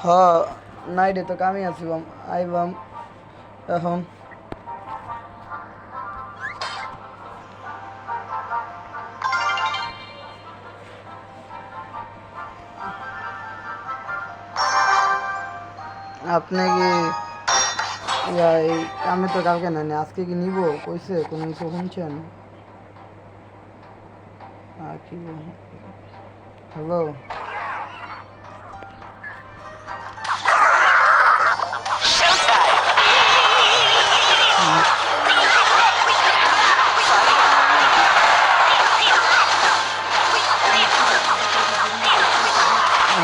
হ নাইডে তো কামে আসিবাম আইবাম এখন আপনি কি আমি তো কালকে নেন আজকে কি নিব কইছে কোনো কিছু শুনছেন কি হ্যালো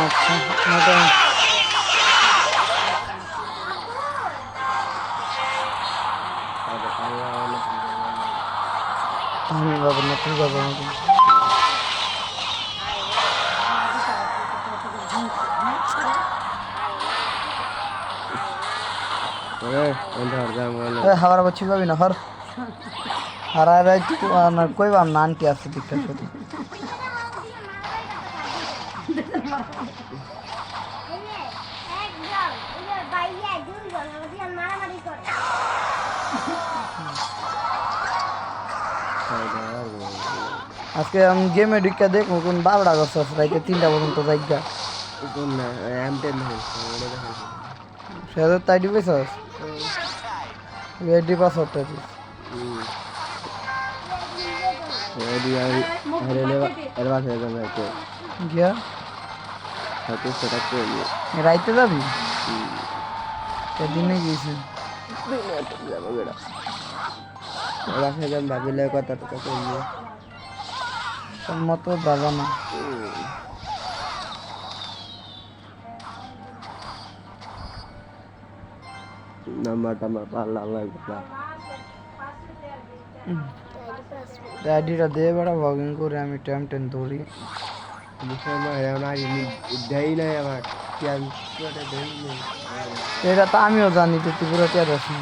আচ্ছা আমি বাবা না তুই বাবা হাওয়ার বচ্ছি পাবি না হর হারাই কইবাম না আনটি আছে দীক্ষা শুধু আজকে আমি গেমে ঢুকা দেখবো কোন 12টা গছ আছে রাইতে 3টা পর্যন্ত জায়গা সে তাই দিবেছ রেডি পাসওয়ার্ডটা দিস গিয়া রাইতে যাবি দিনে গিয়েছি ভাবিলে কথা টকা করবো তোর মতো বাবা না নাম্বারটা আমার ভালো লাগবে ড্যাডিটা দিয়ে বেড়া ভগিং করে আমি টেন ধরি এটা তো আমিও জানি তো তুই পুরো টের আসি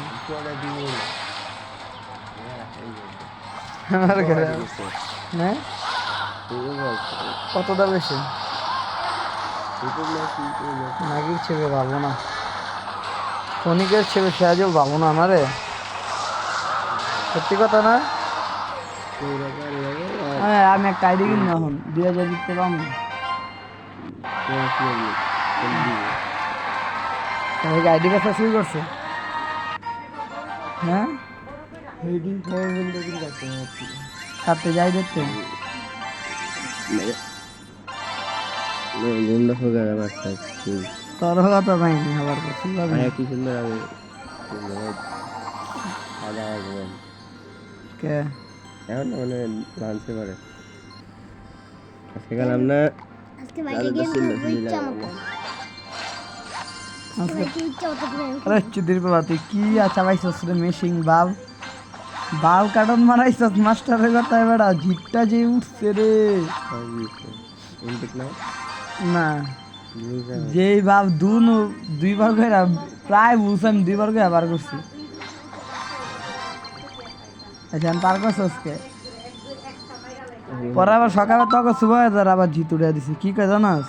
আমার ঘরে হ্যাঁ কতটা বেশি নাগির ছেলে ভালো না ফনিকের ছেলে সাহায্য ভালো না আমারে সত্যি কথা না হ্যাঁ আমি একটা আইডি কিনি এখন 2000 দিতে পারবো আইডি কাছে শুরু করছে হ্যাঁ সাথে যাই দেখতে তোর কথা পাইনি আবার কি সুন্দর কে এখন মানে লাঞ্চে পারে আজকে গেলাম না তুই কি আচ্ছা পাইছস রে মেশিং বাল কাটন মারাইছস মাস্টারের কথা বেড়া জিপটা যে উঠছে রে না যেই বাপ দুইবার করে প্রায় বুঝছি আমি 2বার করে আবার করছি আচ্ছা আমি পার করছি আজকে পরে আবার সকালে তোকে শুভ আবার জিত উঠে দিছি কি কয় জানাস